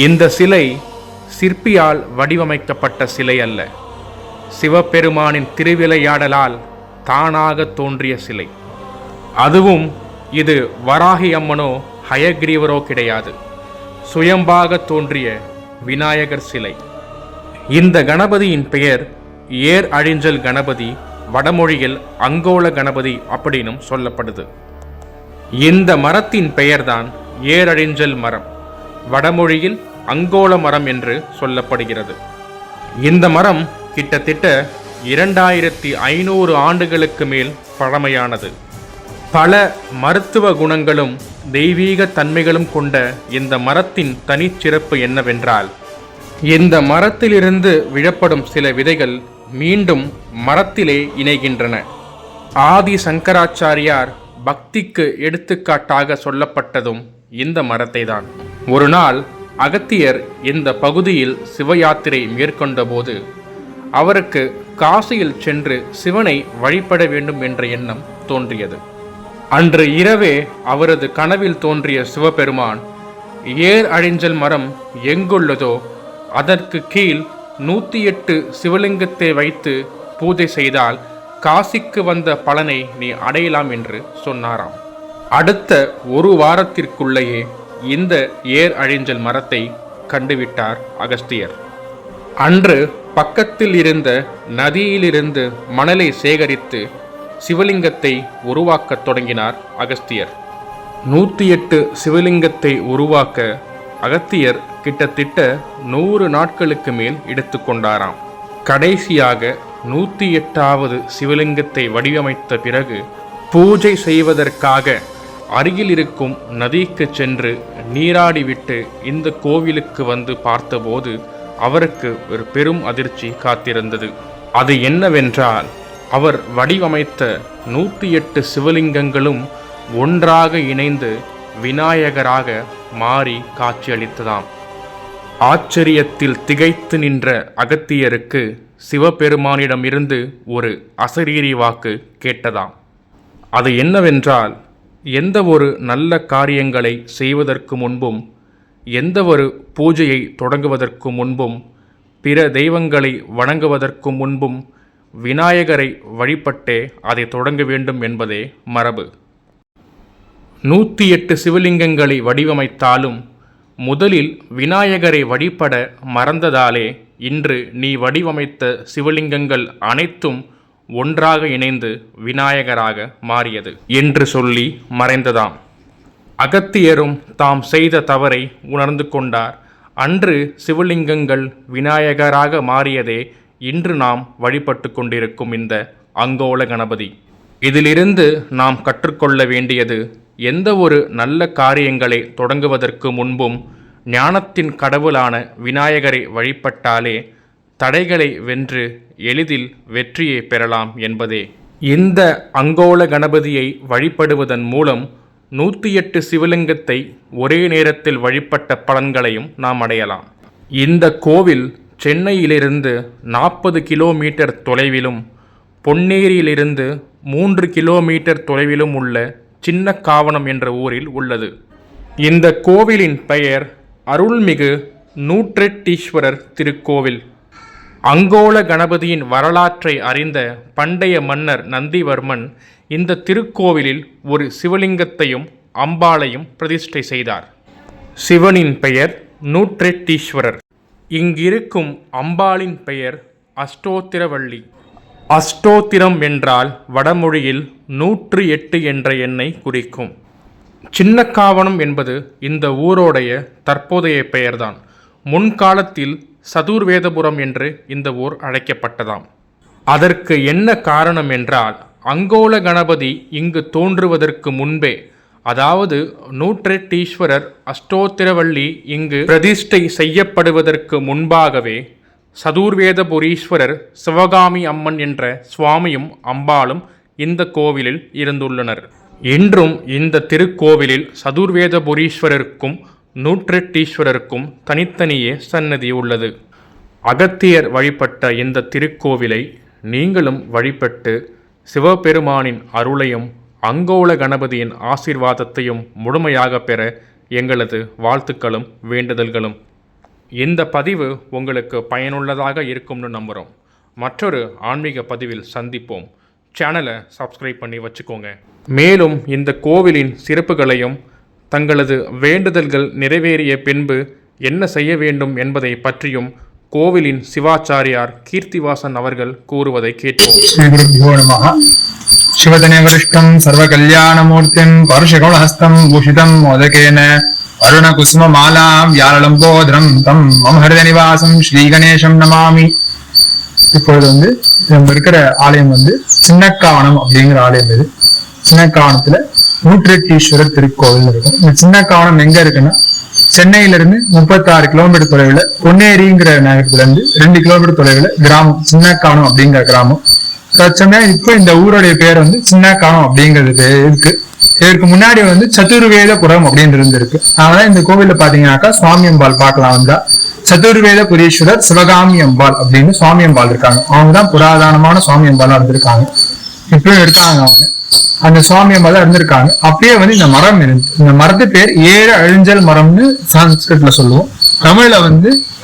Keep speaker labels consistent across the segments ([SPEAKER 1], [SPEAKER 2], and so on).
[SPEAKER 1] இந்த சிலை சிற்பியால் வடிவமைக்கப்பட்ட சிலை அல்ல, சிவபெருமானின் திருவிளையாடலால் தானாக தோன்றிய சிலை. அதுவும் இது வராகி அம்மனோ ஹயக்ரீவரோ கிடையாது, சுயம்பாக தோன்றிய விநாயகர் சிலை. இந்த கணபதியின் பெயர் ஏர் அழிஞ்சல் கணபதி, வடமொழியில் அங்கோல கணபதி அப்படின்னும் சொல்லப்படுது. இந்த மரத்தின் பெயர்தான் ஏரழிஞ்சல் மரம், வடமொழியில் அங்கோல மரம் என்று சொல்லப்படுகிறது. இந்த மரம் கிட்டத்தட்ட 2500 ஆண்டுகளுக்கு மேல் பழமையானது. பல மருத்துவ குணங்களும் தெய்வீக தன்மைகளும் கொண்ட இந்த மரத்தின் தனிச்சிறப்பு என்னவென்றால், இந்த மரத்திலிருந்து விழப்படும் சில விதைகள் மீண்டும் மரத்திலே இணைகின்றன. ஆதி சங்கராச்சாரியார் பக்திக்கு எடுத்துக்காட்டாக சொல்லப்பட்டதும் இந்த மரத்தை தான். ஒரு நாள் அகத்தியர் இந்த பகுதியில் சிவயாத்திரை மேற்கொண்ட போது அவருக்கு காசியில் சென்று சிவனை வழிபட வேண்டும் என்ற எண்ணம் தோன்றியது. அன்று இரவே அவரது கனவில் தோன்றிய சிவபெருமான், ஏர் அழிஞ்சல் மரம் எங்குள்ளதோ அதற்கு கீழ் 108 சிவலிங்கத்தை வைத்து பூஜை செய்தால் காசிக்கு வந்த பலனை நீ அடையலாம் என்று சொன்னாராம். அடுத்த ஒரு வாரத்திற்குள்ளேயே இந்த ஏர் அழிஞ்சல் மரத்தை கண்டுவிட்டார் அகஸ்தியர். அன்று பக்கத்தில் இருந்த நதியிலிருந்து மணலை சேகரித்து சிவலிங்கத்தை உருவாக்கத் தொடங்கினார் அகஸ்தியர். 108 சிவலிங்கத்தை உருவாக்க அகத்தியர் கிட்டத்தட்ட 100 நாட்களுக்கு மேல் எடுத்துக்கொண்டாராம். கடைசியாக 108வது சிவலிங்கத்தை வடிவமைத்த பிறகு பூஜை செய்வதற்காக அருகில் இருக்கும் நதிக்கு சென்று நீராடிவிட்டு இந்த கோவிலுக்கு வந்து பார்த்தபோது அவருக்கு ஒரு பெரும் அதிர்ச்சி காத்திருந்தது. அது என்னவென்றால், அவர் வடிவமைத்த 108 சிவலிங்கங்களும் ஒன்றாக இணைந்து விநாயகராக மாறி காட்சியளித்ததாம். ஆச்சரியத்தில் திகைத்து நின்ற அகத்தியருக்கு சிவபெருமானிடமிருந்து ஒரு அசரீரி வாக்கு கேட்டதாம். அது என்னவென்றால், எந்த ஒரு நல்ல காரியங்களை செய்வதற்கு முன்பும், எந்த ஒரு பூஜையை தொடங்குவதற்கு முன்பும், பிற தெய்வங்களை வணங்குவதற்கு முன்பும் விநாயகரை வழிபட்டே அதை தொடங்க வேண்டும் என்பதே மரபு. 108 சிவலிங்கங்களை வடிவமைத்தாலும் முதலில் விநாயகரை வழிபட மறந்ததாலே இன்று நீ வடிவமைத்த சிவலிங்கங்கள் அனைத்தும் ஒன்றாக இணைந்து விநாயகராக மாறியது என்று சொல்லி மறைந்ததாம். அகத்தியரும் தாம் செய்த தவறை உணர்ந்து கொண்டார். அன்று சிவலிங்கங்கள் விநாயகராக மாறியதே இன்று நாம் வழிபட்டு கொண்டிருக்கும் இந்த அங்கோல கணபதி. இதிலிருந்து நாம் கற்றுக்கொள்ள வேண்டியது, எந்த ஒரு நல்ல காரியங்களை தொடங்குவதற்கு முன்பும் ஞானத்தின் கடவுளான விநாயகரை வழிபட்டாலே தடைகளை வென்று எளிதில் வெற்றியை பெறலாம் என்பதே. இந்த அங்கோல கணபதியை வழிபடுவதன் மூலம் 108 சிவலிங்கத்தை ஒரே நேரத்தில் வழிபட்ட பலன்களையும் நாம் அடையலாம். இந்த கோவில் சென்னையிலிருந்து 40 கிலோமீட்டர் தொலைவிலும், பொன்னேரியிலிருந்து 3 கிலோமீட்டர் தொலைவிலும் உள்ள சின்ன காவனம் என்ற ஊரில் உள்ளது. இந்த கோவிலின் பெயர் அருள்மிகு நூற்றெட்டீஸ்வரர் திருக்கோவில். அங்கோல கணபதியின் வரலாற்றை அறிந்த பண்டைய மன்னர் நந்திவர்மன் இந்த திருக்கோவிலில் ஒரு சிவலிங்கத்தையும் அம்பாளையும் பிரதிஷ்டை செய்தார். சிவனின் பெயர் நூற்றெட்டீஸ்வரர். இங்கிருக்கும் அம்பாளின் பெயர் அஷ்டோத்திரவள்ளி. அஷ்டோத்திரம் என்றால் வடமொழியில் 108 என்ற எண்ணை குறிக்கும். சின்னக்காவனம் என்பது இந்த ஊரோடைய தற்போதைய பெயர்தான். முன்காலத்தில் சதுர்வேதபுரம் என்று இந்த ஊர் அழைக்கப்பட்டதாம். அதற்கு என்ன காரணம் என்றால், அங்கோல கணபதி இங்கு தோன்றுவதற்கு முன்பே, அதாவது நூற்றெட்டீஸ்வரர் அஷ்டோத்திரவள்ளி இங்கு பிரதிஷ்டை செய்யப்படுவதற்கு முன்பாகவே சதுர்வேதபுரீஸ்வரர் சிவகாமி அம்மன் என்ற சுவாமியும் அம்பாளும் இந்த கோவிலில் இருந்துள்ளனர். இன்றும் இந்த திருக்கோவிலில் சதுர்வேதபுரீஸ்வரருக்கும் நூற்றெட்டீஸ்வரருக்கும் தனித்தனியே சன்னதி உள்ளது. அகத்தியர் வழிபட்ட இந்த திருக்கோவிலை நீங்களும் வழிபட்டு சிவபெருமானின் அருளையும் அங்கோல கணபதியின் ஆசீர்வாதத்தையும் முழுமையாக பெற எங்களது வாழ்த்துக்களும் வேண்டுதல்களும். இந்த பதிவு உங்களுக்கு பயனுள்ளதாக இருக்கும்னு நம்புகிறோம். மற்றொரு ஆன்மீக பதிவில் சந்திப்போம். சேனலை சப்ஸ்கிரைப் பண்ணி வச்சுக்கோங்க. மேலும் இந்த கோவிலின் சிறப்புகளையும் தங்களது வேண்டுதல்கள் நிறைவேறிய பின்பு என்ன செய்ய வேண்டும் என்பதை பற்றியும் கோவிலின் சிவாச்சாரியார் கீர்த்திவாசன் அவர்கள் கூறுவதை கேட்போம்.
[SPEAKER 2] ஸ்ரீ குருभ्यो நமः. சிவதனேவரிஷ்டம் சர்வகல்யாணமூர்த்திம் பருஷகௌளஹஸ்தம் பூஷிதம் மோதகேன அருண குசும மாலாம் யாழலம்போதரம் தம் மம ஹிருத நிவாசம் ஸ்ரீ கணேசம் நமாமி. இப்பொழுது நம்ம இருக்கிற ஆலயம் சின்னக்காவனம் அப்படிங்கிற ஆலயம். இது சின்னக்காவனத்துல நூற்றெட்டீஸ்வரர் திருக்கோவில் இருக்கும். இந்த சின்னக்காவனம் எங்க இருக்குன்னா, சென்னையில இருந்து 36 கிலோமீட்டர் தொலைவுல பொன்னேரிங்கிற நகரத்துல இருந்து 2 கிலோமீட்டர் தொலைவுல கிராமம் சின்னக்காவனம் அப்படிங்கிற கிராமம். தற்சமயம் இப்ப இந்த ஊருடைய பேர் சின்னக்காவனம் அப்படிங்கிறது இருக்கு. இதற்கு முன்னாடி சதுர்வேதபுரம் அப்படின்னு இருந்திருக்கு. அதனால இந்த கோவில்ல பாத்தீங்கன்னாக்கா சுவாமி அம்பாள் பார்க்கலாம் வந்தா சதுர்வேத புரீஸ்வரர் சிவகாமி அம்பாள் அப்படின்னு சுவாமி அம்பாள் இருக்காங்க. அவங்கதான் புராதனமான சுவாமி அம்பாளா இருந்திருக்காங்க. இப்பயும் இருக்காங்க. அவங்க அந்த சுவாமி அம்பாள் தான் இருந்திருக்காங்க. அப்படியே இந்த மரம் இருந்து, இந்த மரத்து பேர் ஏறு அழிஞ்சல் மரம்னு சான்ஸ்கிரிட்ல சொல்லுவோம்.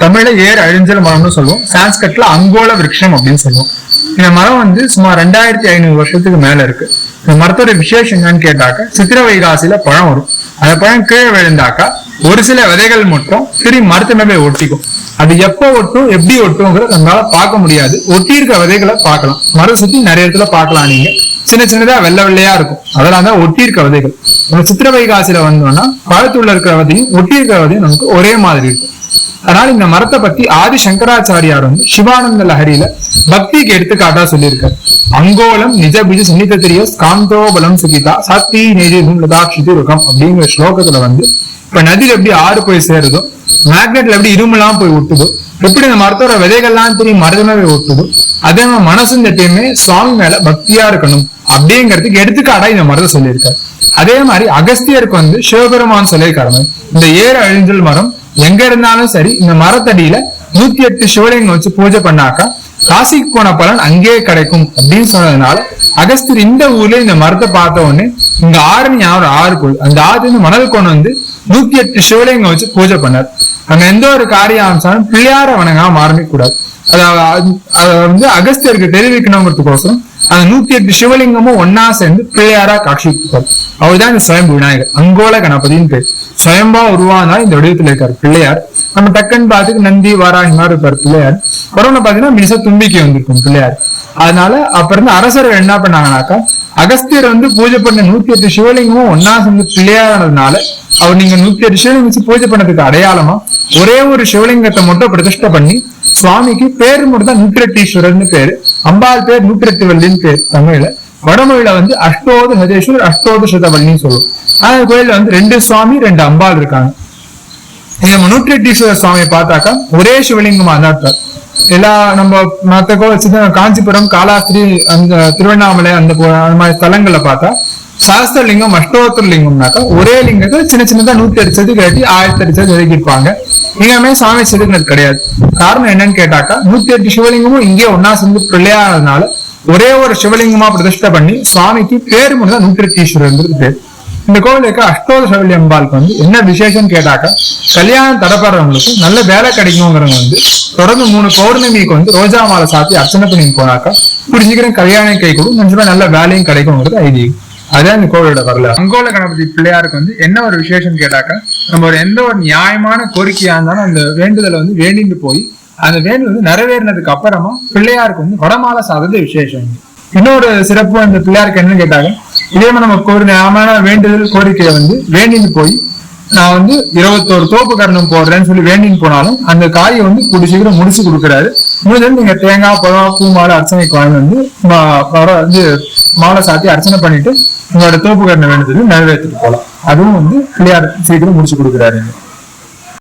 [SPEAKER 2] தமிழ்ல ஏறு அழிஞ்சல் மரம்னு சொல்லுவோம். சான்ஸ்கிரிட்ல அங்கோல விருட்சம் அப்படின்னு சொல்லுவோம். இந்த மரம் சுமார் 2500 வருஷத்துக்கு மேல இருக்கு. இந்த மரத்தோட விசேஷம் என்னன்னு கேட்டாக்கா, சித்திர வைகாசியில பழம் வரும். அந்த பழம் கீழே விழுந்தாக்கா ஒரு சில விதைகள் மட்டும் திரும்பி மரத்து மேலே ஒட்டிக்கும். அது எப்போ ஒட்டும் எப்படி ஒட்டுங்கிறத நம்மளால பார்க்க முடியாது. ஒட்டி இருக்க விதைகளை பார்க்கலாம். மரம் சுத்தி நிறைய இடத்துல பார்க்கலாம். நீங்க சின்ன சின்னதா வெள்ளை வெள்ளையா இருக்கும். அதெல்லாம் தான் ஒட்டி இருக்க விதைகள். நம்ம சித்திர வைகாசியில வந்தோம்னா பழத்துள்ள இருக்கிற விதையும் ஒட்டி இருக்கிற விதையும் நமக்கு ஒரே மாதிரி இருக்கும். அதனால இந்த மரத்தை பத்தி ஆதி சங்கராச்சாரியார் சிவானந்த லஹரியில பக்திக்கு எடுத்துக்காட்டா சொல்லியிருக்காரு. அங்கோலம் நிஜபிஜ சுனிதரிய காந்தோபலம் சுகிதா சாத்தி நெஜிதும் லதாட்சிதி ருகம் அப்படிங்கிற ஸ்லோகத்துல இப்ப நதியில எப்படி ஆறு போய் சேருதோ, மேக்னெட்ல எப்படி இரும்பெல்லாம் போய் ஒட்டுதோ, எப்படி இந்த மரத்தோட விதைகள்லாம் தெரியும் மரமே ஒட்டுதோ, அதே மாதிரி மனசும் எப்பயுமே சுவாமி மேல பக்தியா இருக்கணும் அப்படிங்கிறதுக்கு எடுத்துக்காட்டா இந்த மரத்தை சொல்லியிருக்காரு. அதே மாதிரி அகஸ்தியருக்கு சிவபெருமான் சொல்லியிருக்காரு, இந்த ஏறு அழிஞ்சல் மரம் எங்க இருந்தாலும் சரி இந்த மரத்தடியில 108 சிவலிங்கம் வச்சு பூஜை பண்ணாக்கா காசிக்கு போன பலன் அங்கேயே கிடைக்கும் அப்படின்னு சொன்னதுனால அகஸ்தியர் இந்த ஊர்ல இந்த மரத்தை பார்த்த உடனே இங்க ஆறு போகுது. அந்த ஆறு மணல் கொண்டு 108 சிவலிங்கம் வச்சு பூஜை பண்ணார். அங்க எந்த ஒரு காரியம் ஆரம்பிச்சாலும் பிள்ளையார வணங்காம ஆரம்பிக்க கூடாது. அதாவது அகஸ்தியருக்கு தெரிவிக்கணுங்கிறதுக்கோசரம் அந்த 108 சிவலிங்கமும் ஒன்னா சேர்ந்து பிள்ளையாரா காட்சி கொடுத்தார். அவர்தான் இந்த சுயம்பு விநாயகர், அங்கோல கணபதினு பேர். சுயம்பா உருவானாலும் இந்த வடிவத்துல இருக்காரு பிள்ளையார். நம்ம டக்குன்னு பார்த்துக்கு நந்தி வாராகி மாதிரி இருப்பாரு பிள்ளையார். கொரோனா பாத்தீங்கன்னா மினிசா தும்பிக்கை வந்திருக்கும் பிள்ளையார். அதனால அப்ப இருந்து அரசர்கள் என்ன பண்ணாங்கன்னாக்கா, அகஸ்தியர் பூஜை பண்ண 108 சிவலிங்கமும் ஒன்னா சேர்ந்து பிள்ளையானதுனால அவர் நீங்க 108 சிவலிங்கம் வச்சு பூஜை பண்ணதுக்கு அடையாளமா ஒரே ஒரு சிவலிங்கத்தை மட்டும் பிரதிஷ்டை பண்ணி சுவாமிக்கு பேரு மட்டும் தான் நூற்றெட்டீஸ்வரர்னு பேரு. அம்பாள் பேர் 108 வள்ளின்னு பேர். தமிழ்ல வடமொழியில அஷ்டோத ஹதேஸ்வர் அஷ்டோத சதவள்ளின்னு சொல்லுவோம். அந்த கோயில்ல 2 சுவாமி 2 அம்பாள் இருக்காங்க. இந்த 108ஈஸ்வரர் சுவாமியை பார்த்தாக்கா ஒரே சிவலிங்கமா தான் இருப்பார். எல்லா நம்ம மற்ற கோவில் காஞ்சிபுரம் காலாஸ்திரி அந்த திருவண்ணாமலை அந்த மாதிரி ஸ்தலங்களை பார்த்தா சாஸ்திரலிங்கம் அஷ்டோத்தர லிங்கம்னாக்கா ஒரே லிங்கத்தை சின்ன சின்னதா 108 செதுக்கு கட்டி 1008 செதுக்கு எழுதிருப்பாங்க. இங்கமே சுவாமி செதுக்குனது கிடையாது. காரணம் என்னன்னு கேட்டாக்கா 108 சிவலிங்கமும் இங்கே ஒன்னா சேர்ந்து பிள்ளையானதுனால ஒரே ஒரு சிவலிங்கமா பிரதிஷ்டை பண்ணி சுவாமிக்கு பேரு மட்டும் தான் 108ஈஸ்வரர் பேர். இந்த கோவிலுக்கு அஷ்டோத சவல்லி அம்பாளுக்கு என்ன விசேஷம் கேட்டாக்கா, கல்யாணம் தடப்படுறவங்களுக்கு நல்ல வேலை கிடைக்குங்கிறவங்க தொடர்ந்து 3 பௌர்ணமிக்கு ரோஜா மாலை சாத்தி அர்ச்சனை பண்ணி போனாக்கா இப்படி சீக்கிரம் கல்யாணம் கை கொடுக்கும், நிஜமா நல்ல வேலையும் கிடைக்குங்கிறது ஐதீகம். அதான் இந்த கோவிலோட வரலாறு. அங்கோல கணபதி பிள்ளையாருக்கு என்ன ஒரு விசேஷம் கேட்டாக்கா, நம்ம எந்த ஒரு நியாயமான கோரிக்கையா இருந்தாலும் அந்த வேண்டுதலை வேண்டிட்டு போய் அந்த வேண்டுதல் நிறைவேறினதுக்கு அப்புறமா பிள்ளையாருக்கு வடமாலை சாதது விசேஷம். இன்னொரு சிறப்பு அந்த பிள்ளையாருக்கு என்னன்னு கேட்டாங்க, இதே மாதிரி நமக்கு ஒரு நியாயமான வேண்டுதல் கோரிக்கையை வேண்டிட்டு போய் நான் 21 தோப்பு கரணம் போடுறேன்னு சொல்லி வேண்டின்னு போனாலும் அந்த காயை கூடி சீக்கிரம் முடிச்சு கொடுக்குறாரு. முடிஞ்சது நீங்க தேங்காய் பழம் பூ மாலை அர்ச்சனைக்கு வாங்கி மாலை சாத்தி அர்ச்சனை பண்ணிட்டு உங்களோட தோப்பு கரணம் வேண்டுதல் நிறைவேற்றிட்டு போகலாம். அதுவும் பிள்ளையார் சீக்கிரம் முடிச்சு கொடுக்குறாரு.